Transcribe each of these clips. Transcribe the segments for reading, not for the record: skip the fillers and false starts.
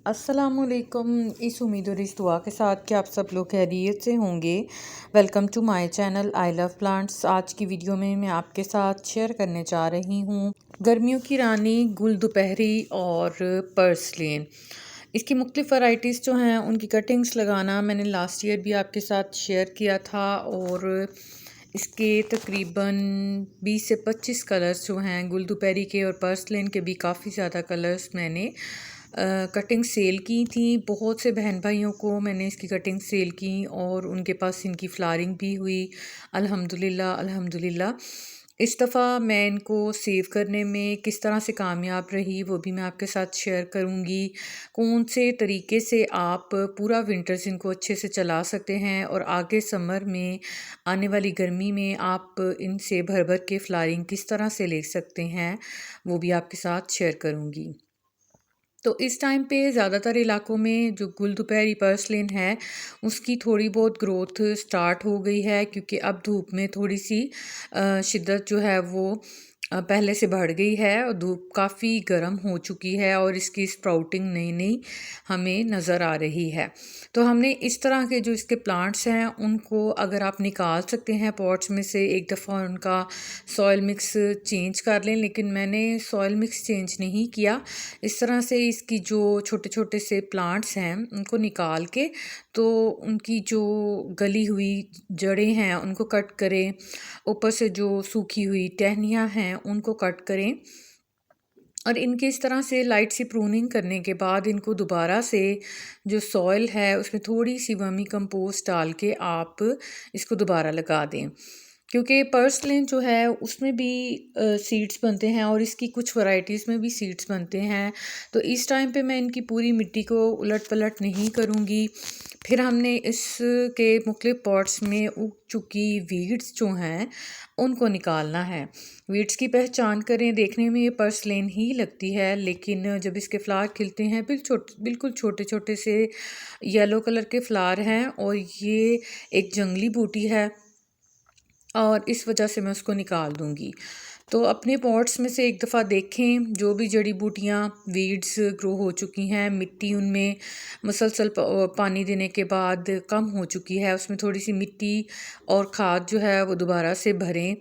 अस्सलामुअलैकुम। इस उम्मीद और इस दुआ के साथ कि आप सब लोग खैरियत से होंगे। Welcome to my channel I love plants. आज की वीडियो में मैं आपके साथ शेयर करने जा रही हूँ गर्मियों की रानी गुल दोपहरी और पर्सलेन। इसकी मुख्तलिफ वैरायटीज़ जो हैं उनकी कटिंग्स लगाना मैंने लास्ट ईयर भी आपके साथ शेयर किया था और इसके तकरीबन 20 से 25 कलर्स जो हैं गुल दोपहरी के और पर्सलेन के भी काफ़ी ज़्यादा कलर्स मैंने कटिंग सेल की थी। बहुत से बहन भाइयों को मैंने इसकी कटिंग सेल की और उनके पास इनकी फ्लावरिंग भी हुई। अल्हम्दुलिल्लाह अल्हम्दुलिल्लाह। इस दफ़ा मैं इनको सेव करने में किस तरह से कामयाब रही वो भी मैं आपके साथ शेयर करूँगी। कौन से तरीके से आप पूरा विंटर्स इनको अच्छे से चला सकते हैं और आगे समर में आने वाली गर्मी में आप इनसे भर भर के फ्लावरिंग किस तरह से ले सकते हैं वो भी आपके साथ शेयर करूँगी। तो इस टाइम पे ज़्यादातर इलाकों में जो गुल दोपहरी पर्सलेन है उसकी थोड़ी बहुत ग्रोथ स्टार्ट हो गई है, क्योंकि अब धूप में थोड़ी सी शिद्दत जो है वो पहले से बढ़ गई है और धूप काफ़ी गर्म हो चुकी है और इसकी स्प्राउटिंग नई नई हमें नज़र आ रही है। तो हमने इस तरह के जो इसके प्लांट्स हैं उनको अगर आप निकाल सकते हैं पॉट्स में से एक दफ़ा उनका सॉइल मिक्स चेंज कर लें, लेकिन मैंने सॉइल मिक्स चेंज नहीं किया। इस तरह से इसकी जो छोटे छोटे से प्लांट्स हैं उनको निकाल के तो उनकी जो गली हुई जड़ें हैं उनको कट करें, ऊपर से जो सूखी हुई टहनियाँ हैं उनको कट करें और इनके इस तरह से लाइट सी प्रूनिंग करने के बाद इनको दोबारा से जो सॉइल है उसमें थोड़ी सी वर्मी कंपोस्ट डाल के आप इसको दोबारा लगा दें, क्योंकि पर्सलेन जो है उसमें भी सीड्स बनते हैं और इसकी कुछ वैरायटीज़ में भी सीड्स बनते हैं। तो इस टाइम पे मैं इनकी पूरी मिट्टी को उलट पलट नहीं करूँगी। फिर हमने इसके मुख्तलिफ पॉट्स में उग चुकी वीड्स जो हैं उनको निकालना है। वीड्स की पहचान करें, देखने में ये पर्सलेन ही लगती है, लेकिन जब इसके फ्लावर खिलते हैं बिल्कुल छोटे छोटे से येलो कलर के फ्लावर हैं और ये एक जंगली बूटी है और इस वजह से मैं उसको निकाल दूंगी। तो अपने पॉट्स में से एक दफ़ा देखें जो भी जड़ी बूटियाँ वीड्स ग्रो हो चुकी हैं, मिट्टी उनमें मुसलसल पानी देने के बाद कम हो चुकी है, उसमें थोड़ी सी मिट्टी और खाद जो है वो दोबारा से भरें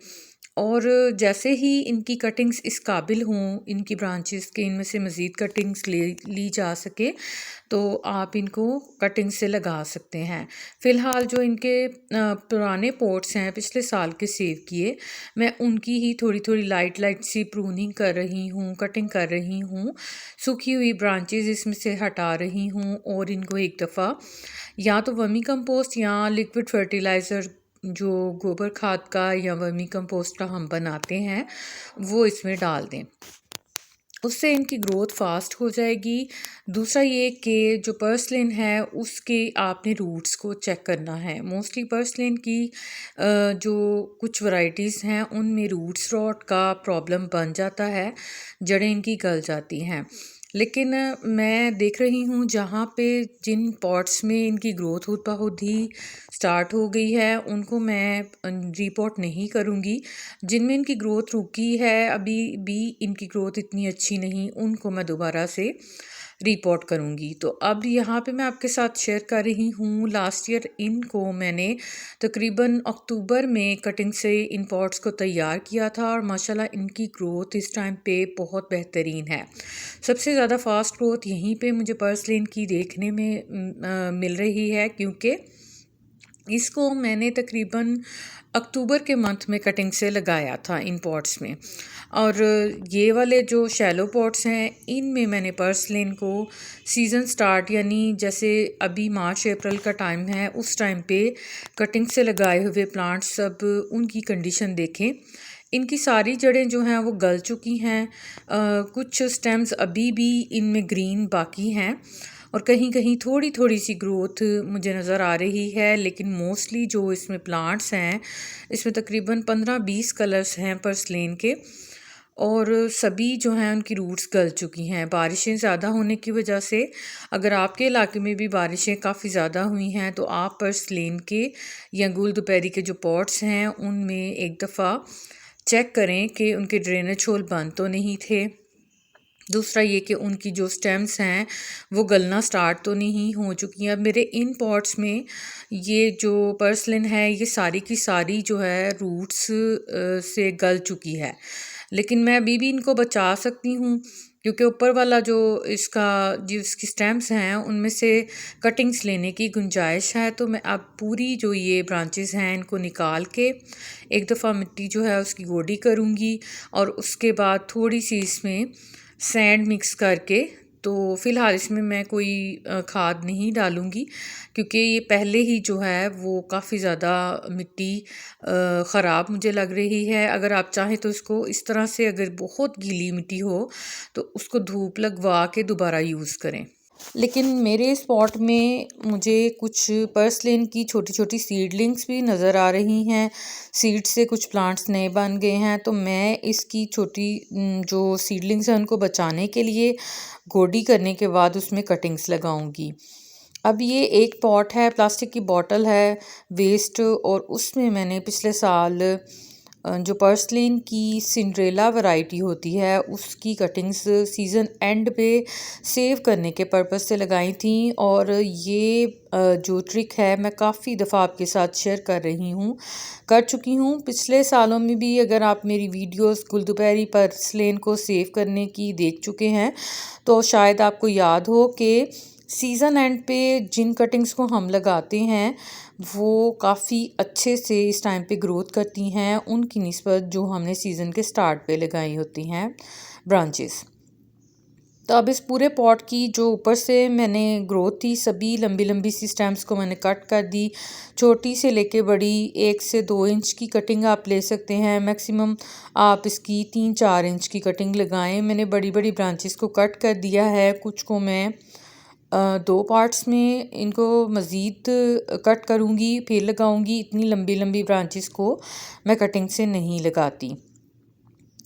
और जैसे ही इनकी कटिंग्स इस काबिल हों, इनकी ब्रांचेस के इनमें से मज़ीद कटिंग्स ले ली जा सके तो आप इनको कटिंग से लगा सकते हैं। फ़िलहाल जो इनके पुराने पॉट्स हैं पिछले साल के सेव किए, मैं उनकी ही थोड़ी थोड़ी लाइट लाइट सी प्रूनिंग कर रही हूँ, कटिंग कर रही हूँ, सूखी हुई ब्रांचेस इसमें से हटा रही हूँ और इनको एक दफ़ा या तो वर्मी कंपोस्ट या लिक्विड फर्टिलाइज़र जो गोबर खाद का या वर्मी कंपोस्ट का हम बनाते हैं वो इसमें डाल दें, उससे इनकी ग्रोथ फास्ट हो जाएगी। दूसरा ये कि जो पर्सलेन है उसके आपने रूट्स को चेक करना है। मोस्टली पर्सलेन की जो कुछ वैरायटीज़ हैं उनमें रूट्स रॉट का प्रॉब्लम बन जाता है, जड़ें इनकी गल जाती हैं। लेकिन मैं देख रही हूँ जहाँ पे जिन पॉट्स में इनकी ग्रोथ बहुत ही स्टार्ट हो गई है उनको मैं रीपॉट नहीं करूँगी। जिनमें इनकी ग्रोथ रुकी है अभी भी इनकी ग्रोथ इतनी अच्छी नहीं, उनको मैं दोबारा से रिपोर्ट करूँगी। तो अब यहाँ पे मैं आपके साथ शेयर कर रही हूँ, लास्ट ईयर इनको मैंने तकरीबन अक्टूबर में कटिंग से इन पॉट्स को तैयार किया था और माशाल्लाह इनकी ग्रोथ इस टाइम पे बहुत बेहतरीन है। सबसे ज़्यादा फास्ट ग्रोथ यहीं पे मुझे पर्सलेन की देखने में मिल रही है, क्योंकि इसको मैंने तकरीबन अक्टूबर के मंथ में कटिंग से लगाया था इन पॉट्स में, और ये वाले जो शैलो पॉट्स हैं इनमें मैंने पर्सलेन को सीज़न स्टार्ट यानी जैसे अभी मार्च अप्रैल का टाइम है उस टाइम पे कटिंग से लगाए हुए प्लांट्स सब उनकी कंडीशन देखें। इनकी सारी जड़ें जो हैं वो गल चुकी हैं, कुछ स्टेम्स अभी भी इनमें ग्रीन बाकी हैं और कहीं कहीं थोड़ी थोड़ी सी ग्रोथ मुझे नज़र आ रही है, लेकिन मोस्टली जो इसमें प्लांट्स हैं इसमें तकरीबन 15-20 कलर्स हैं पर्सलेन के और सभी जो हैं उनकी रूट्स गल चुकी हैं बारिशें ज़्यादा होने की वजह से। अगर आपके इलाके में भी बारिशें काफ़ी ज़्यादा हुई हैं तो आप पर्सलेन के या गुल दोपहरी के जो पॉट्स हैं उनमें एक दफ़ा चेक करें कि उनके ड्रेनेज होल बंद तो नहीं थे, दूसरा ये कि उनकी जो स्टेम्स हैं वो गलना स्टार्ट तो नहीं हो चुकी हैं। अब मेरे इन पॉट्स में ये जो पर्सलिन है ये सारी की सारी जो है रूट्स से गल चुकी है, लेकिन मैं अभी भी इनको बचा सकती हूँ क्योंकि ऊपर वाला जो इसका जो इसकी स्टेम्स हैं उनमें से कटिंग्स लेने की गुंजाइश है। तो मैं अब पूरी जो ये ब्रांचेस हैं इनको निकाल के एक दफ़ा मिट्टी जो है उसकी गोडी करूँगी और उसके बाद थोड़ी सी इसमें सैंड मिक्स करके, तो फ़िलहाल इसमें मैं कोई खाद नहीं डालूँगी क्योंकि ये पहले ही जो है वो काफ़ी ज़्यादा मिट्टी ख़राब मुझे लग रही है। अगर आप चाहें तो इसको इस तरह से, अगर बहुत गीली मिट्टी हो तो उसको धूप लगवा के दोबारा यूज़ करें। लेकिन मेरे स्पॉट में मुझे कुछ पर्सलिन की छोटी छोटी सीडलिंग्स भी नज़र आ रही हैं। सीड से कुछ प्लांट्स नए बन गए हैं, तो मैं इसकी छोटी जो सीडलिंग्स हैं उनको बचाने के लिए गोडी करने के बाद उसमें कटिंग्स लगाऊंगी। अब ये एक पॉट है, प्लास्टिक की बॉटल है वेस्ट, और उसमें मैंने पिछले साल जो पर्सलिन की सिंड्रेला वैरायटी होती है उसकी कटिंग्स सीज़न एंड पे सेव करने के पर्पस से लगाई थी। और ये जो ट्रिक है मैं काफ़ी दफ़ा आपके साथ शेयर कर चुकी हूँ पिछले सालों में भी। अगर आप मेरी वीडियोस गुलदुपहरी पर्सलिन को सेव करने की देख चुके हैं तो शायद आपको याद हो कि सीज़न एंड पे जिन कटिंग्स को हम लगाते हैं वो काफ़ी अच्छे से इस टाइम पे ग्रोथ करती हैं उनकी निस्बत जो हमने सीज़न के स्टार्ट पे लगाई होती हैं ब्रांचेस। तो अब इस पूरे पॉट की जो ऊपर से मैंने ग्रोथ थी सभी लंबी लंबी सी स्टेम्स को मैंने कट कर दी। छोटी से लेके बड़ी 1 से 2 इंच की कटिंग आप ले सकते हैं, मैक्सिमम आप इसकी 3-4 इंच की कटिंग लगाएं। मैंने बड़ी बड़ी ब्रांचेस को कट कर दिया है, कुछ को मैं 2 पार्ट्स में इनको मज़ीद कट करूँगी फिर लगाऊँगी। इतनी लंबी लंबी ब्रांचेस को मैं कटिंग से नहीं लगाती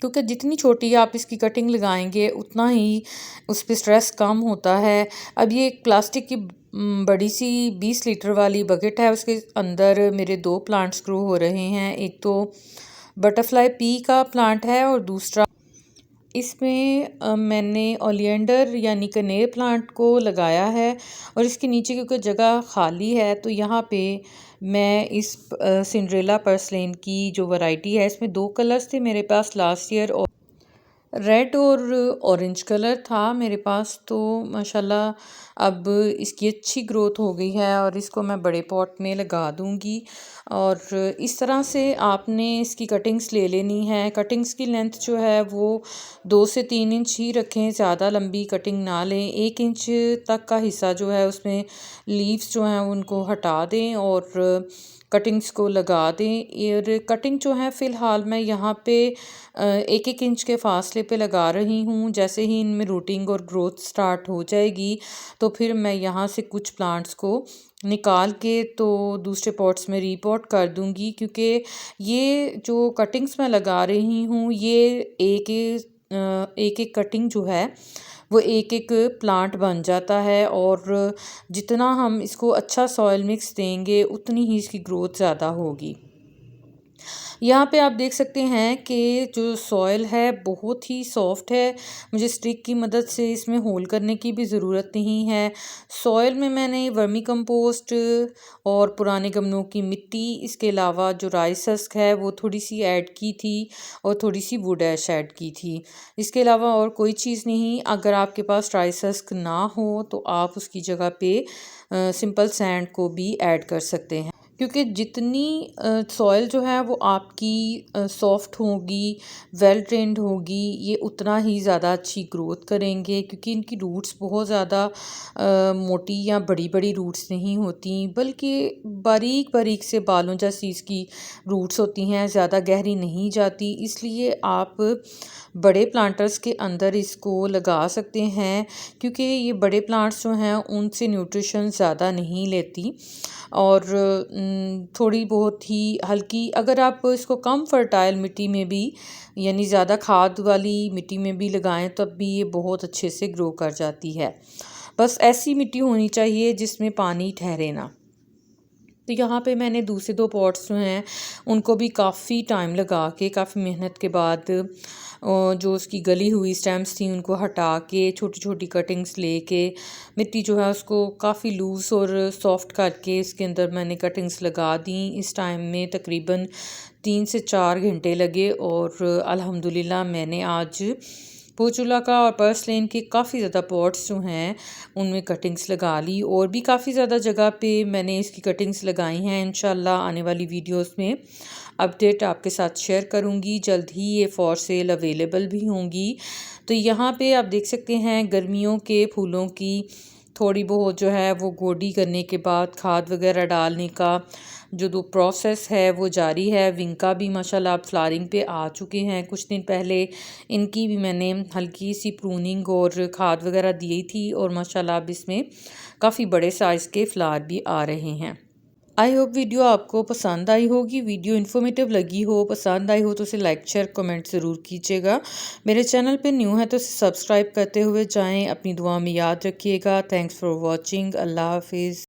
क्योंकि जितनी छोटी आप इसकी कटिंग लगाएंगे उतना ही उस पर स्ट्रेस कम होता है। अब ये एक प्लास्टिक की बड़ी सी 20 लीटर वाली बकेट है, उसके अंदर मेरे 2 प्लांट्स ग्रो हो रहे हैं। एक तो बटरफ्लाई पी का प्लांट है और दूसरा इसमें मैंने ओलिएंडर यानी कनेर प्लांट को लगाया है। और इसके नीचे क्योंकि जगह खाली है तो यहाँ पे मैं इस सिंड्रेला पर्सलिन की जो वैरायटी है, इसमें 2 कलर्स थे मेरे पास लास्ट ईयर, और रेड और ऑरेंज कलर था मेरे पास। तो माशाल्लाह अब इसकी अच्छी ग्रोथ हो गई है और इसको मैं बड़े पॉट में लगा दूंगी। और इस तरह से आपने इसकी कटिंग्स ले लेनी है। कटिंग्स की लेंथ जो है वो 2 से 3 इंच ही रखें, ज़्यादा लंबी कटिंग ना लें। 1 इंच तक का हिस्सा जो है उसमें लीव्स जो हैं उनको हटा दें और कटिंग्स को लगा दें। और कटिंग जो है फ़िलहाल मैं यहाँ पे 1-1 इंच के फासले पे लगा रही हूँ। जैसे ही इनमें रूटिंग और ग्रोथ स्टार्ट हो जाएगी तो फिर मैं यहाँ से कुछ प्लांट्स को निकाल के तो दूसरे पॉट्स में रीपॉट कर दूँगी, क्योंकि ये जो कटिंग्स मैं लगा रही हूँ ये एक एक कटिंग जो है वो एक एक प्लांट बन जाता है। और जितना हम इसको अच्छा सॉइल मिक्स देंगे उतनी ही इसकी ग्रोथ ज़्यादा होगी। यहाँ पे आप देख सकते हैं कि जो सॉइल है बहुत ही सॉफ्ट है, मुझे स्टिक की मदद से इसमें होल करने की भी ज़रूरत नहीं है। सॉइल में मैंने वर्मी कंपोस्ट और पुराने गमलों की मिट्टी, इसके अलावा जो राइस हस्क है वो थोड़ी सी ऐड की थी और थोड़ी सी वुड ऐश ऐड की थी। इसके अलावा और कोई चीज़ नहीं। अगर आपके पास राइस हस्क ना हो तो आप उसकी जगह पे सिंपल सैंड को भी ऐड कर सकते हैं, क्योंकि जितनी सॉइल जो है वो आपकी सॉफ्ट होगी, वेल ट्रेंड होगी, ये उतना ही ज़्यादा अच्छी ग्रोथ करेंगे। क्योंकि इनकी रूट्स बहुत ज़्यादा मोटी या बड़ी बड़ी रूट्स नहीं होती, बल्कि बारीक बारीक से बालों जैसी इसकी रूट्स होती हैं, ज़्यादा गहरी नहीं जाती। इसलिए आप बड़े प्लांटर्स के अंदर इसको लगा सकते हैं, क्योंकि ये बड़े प्लांट्स जो हैं उनसे न्यूट्रिशन ज़्यादा नहीं लेती और थोड़ी बहुत ही हल्की, अगर आप इसको कम फर्टाइल मिट्टी में भी यानी ज़्यादा खाद वाली मिट्टी में भी लगाएं तब भी ये बहुत अच्छे से ग्रो कर जाती है। बस ऐसी मिट्टी होनी चाहिए जिसमें पानी ठहरे ना। तो यहाँ पे मैंने दूसरे 2 पॉट्स जो हैं उनको भी काफ़ी टाइम लगा के, काफ़ी मेहनत के बाद और जो उसकी गली हुई स्टेम्स थी उनको हटा के छोटी छोटी कटिंग्स लेके मिट्टी जो है उसको काफ़ी लूज़ और सॉफ्ट करके इसके अंदर मैंने कटिंग्स लगा दी। इस टाइम में तकरीबन 3 से 4 घंटे लगे और अल्हम्दुलिल्लाह मैंने आज पोचुला का और पर्सलेन के काफ़ी ज़्यादा पॉट्स जो हैं उनमें कटिंग्स लगा ली और भी काफ़ी ज़्यादा जगह पे मैंने इसकी कटिंग्स लगाई हैं। इंशाल्लाह आने वाली वीडियोस में अपडेट आपके साथ शेयर करूंगी। जल्द ही ये फॉर सेल अवेलेबल भी होंगी। तो यहाँ पे आप देख सकते हैं गर्मियों के फूलों की थोड़ी बहुत जो है वो गोडी करने के बाद खाद वगैरह डालने का जो दो प्रोसेस है वो जारी है। विंका भी माशाल्लाह अब फ्लावरिंग पे आ चुके हैं। कुछ दिन पहले इनकी भी मैंने हल्की सी प्रूनिंग और खाद वगैरह दी थी और माशाल्लाह अब इसमें काफ़ी बड़े साइज़ के फ्लावर भी आ रहे हैं। आई होप वीडियो आपको पसंद आई होगी। वीडियो इन्फॉर्मेटिव लगी हो, पसंद आई हो तो उसे लाइक शेयर कमेंट ज़रूर कीजिएगा। मेरे चैनल पे न्यू है तो इसे सब्सक्राइब करते हुए जाएं। अपनी दुआ में याद रखिएगा। Thanks for watching. अल्लाह हाफिज़।